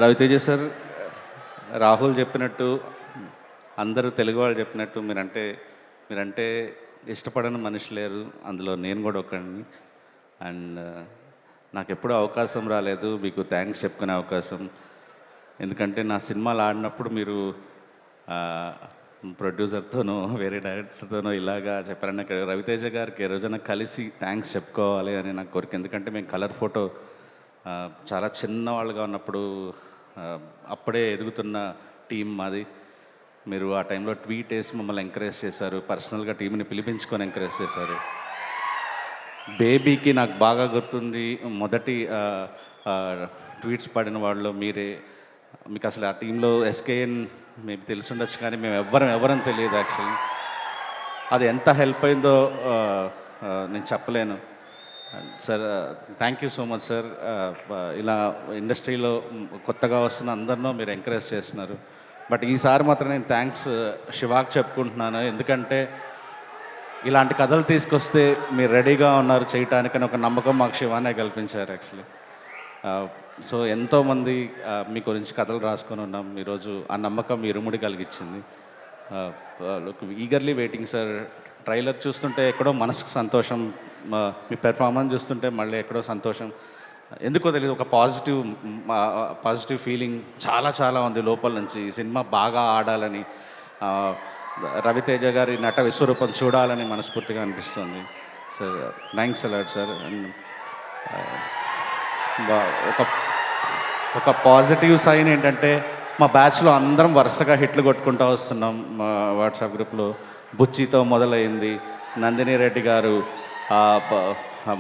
Raviteja sir, Rahul చెప్పినట్టు, అందరూ తెలుగు వాళ్ళు చెప్పినట్టు మీరంటే ఇష్టపడని మనిషి లేరు, అందులో నేను కూడా ఒకడిని. అండ్ నాకు ఎప్పుడూ అవకాశం రాలేదు మీకు థ్యాంక్స్ చెప్పుకునే అవకాశం. ఎందుకంటే నా సినిమాలు ఆడినప్పుడు మీరు ప్రొడ్యూసర్తోనో వేరే డైరెక్టర్తోనో ఇలాగా చెప్పారని నాకు రవితేజ గారికి ఏ రోజైనా కలిసి థ్యాంక్స్ చెప్పుకోవాలి అని నాకు కోరిక. ఎందుకంటే మేము కలర్ ఫోటో చాలా చిన్నవాళ్ళుగా ఉన్నప్పుడు అప్పుడే ఎదుగుతున్న టీం మాది. మీరు ఆ టైంలో ట్వీట్ వేసి మమ్మల్ని ఎంకరేజ్ చేశారు, పర్సనల్గా టీంని పిలిపించుకొని ఎంకరేజ్ చేశారు. బేబీకి నాకు బాగా గుర్తుంది, మొదటి ట్వీట్స్ పడిన వాళ్ళు మీరే. మీకు అసలు ఆ టీంలో ఎస్కేఎన్ మీకు తెలిసి ఉండొచ్చు, కానీ మేము ఎవరని తెలియదు యాక్చువల్లీ. అది ఎంత హెల్ప్ అయిందో నేను చెప్పలేను. Sir thank you so much sir. ఇలా ఇండస్ట్రీలో కొత్తగా వస్తున్న అందరినో మీరు ఎంకరేజ్ చేస్తున్నారు. బట్ ఈసారి మాత్రం నేను థ్యాంక్స్ శివాకి చెప్పుకుంటున్నాను. ఎందుకంటే ఇలాంటి కథలు తీసుకొస్తే మీరు రెడీగా ఉన్నారు చేయటానికని ఒక నమ్మకం మాకు శివానే కల్పించారు యాక్చువల్లీ. సో ఎంతోమంది మీ గురించి కథలు రాసుకొని ఉన్నాం. ఈరోజు ఆ నమ్మకం ఇరుముడి కలిగించింది. Eagerly waiting sir. ట్రైలర్ చూస్తుంటే ఎక్కడో మనసుకు సంతోషం, మీ పెర్ఫార్మెన్స్ చూస్తుంటే మళ్ళీ ఎక్కడో సంతోషం. ఎందుకో తెలియదు, ఒక పాజిటివ్ ఫీలింగ్ చాలా ఉంది లోపల నుంచి. ఈ సినిమా బాగా ఆడాలని, రవితేజ గారి నట విశ్వరూపం చూడాలని మనస్ఫూర్తిగా అనిపిస్తుంది sir. Thanks a lot sir. And ఒక పాజిటివ్ సైన్ ఏంటంటే మా బ్యాచ్లో అందరం వరుసగా హిట్లు కొట్టుకుంటూ వస్తున్నాం. మా వాట్సాప్ గ్రూప్లో బుచ్చితో మొదలైంది, నందిని రెడ్డి గారు,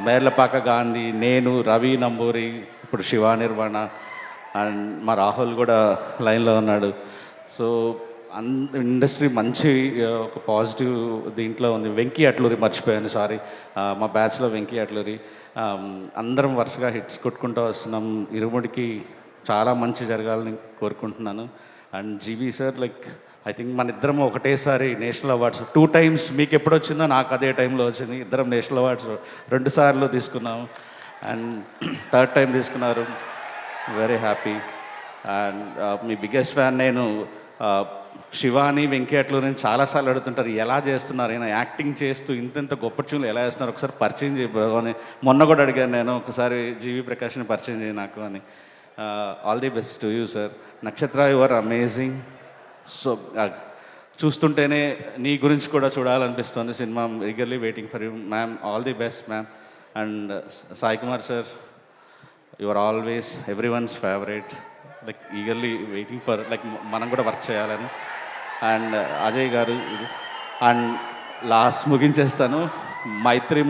మేర్లపాక గాంధీ, నేను, రవి నంబూరి, ఇప్పుడు శివ నిర్వాణ, అండ్ మా రాహుల్ కూడా లైన్లో ఉన్నాడు. సో ఇండస్ట్రీ మంచి ఒక పాజిటివ్ దీంట్లో ఉంది. వెంకీ అట్లూరి మర్చిపోయాను, సారీ. మా బ్యాచ్లో వెంకీ అట్లూరి. అందరం వరుసగా హిట్స్ కొట్టుకుంటూ వస్తున్నాం. ఇరుముడికి చాలా మంచి జరగాలని కోరుకుంటున్నాను. And GV sir, like I think మన ఇద్దరం ఒకటేసారి నేషనల్ అవార్డ్స్ 2 times, మీకు ఎప్పుడు వచ్చిందో నాకు అదే టైంలో వచ్చింది. ఇద్దరం నేషనల్ అవార్డ్స్ 2 సార్లు తీసుకున్నాము. అండ్ 3rd time తీసుకున్నారు. Very happy. And me biggest fan నేను. శివాని, వెంకీ అట్లూరి చాలాసార్లు అడుగుతుంటారు ఎలా చేస్తున్నారు, అయినా యాక్టింగ్ చేస్తూ ఇంత గొప్ప ట్యూన్లు ఎలా చేస్తున్నారు, ఒకసారి పరిచయం చేయబోదు అని. మొన్న కూడా అడిగాను నేను, ఒకసారి జీవి ప్రకాష్ని పరిచయం చేయి నాకు అని. All the best to you sir. Nakshatra, you are amazing. So చూస్తుంటేనే నీ గురించి కూడా చూడాలనిపిస్తుంది సినిమా. Eagerly waiting for you ma'am. All the best ma'am. And Sai Kumar sir, you are always everyone's favourite. Like eagerly waiting for like మనం కూడా work చేయాలని. And Ajay గారు. అండ్ లాస్ట్ ముగించేస్తాను, మైత్రి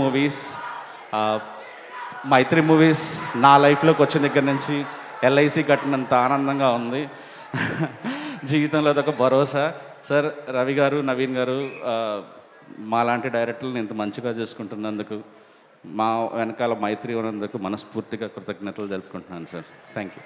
మూవీస్ నా లైఫ్లోకి వచ్చిన దగ్గర నుంచి ఎల్ఐసి కట్టినంత ఆనందంగా ఉంది జీవితంలో. అదొక భరోసా సార్. రవి గారు, నవీన్ గారు, మాలాంటి డైరెక్టర్లను ఇంత మంచిగా చేసుకుంటున్నందుకు, మా వెనకాల మైత్రి ఉన్నందుకు మనస్ఫూర్తిగా కృతజ్ఞతలు తెలుపుకుంటున్నాను సార్. Thank you.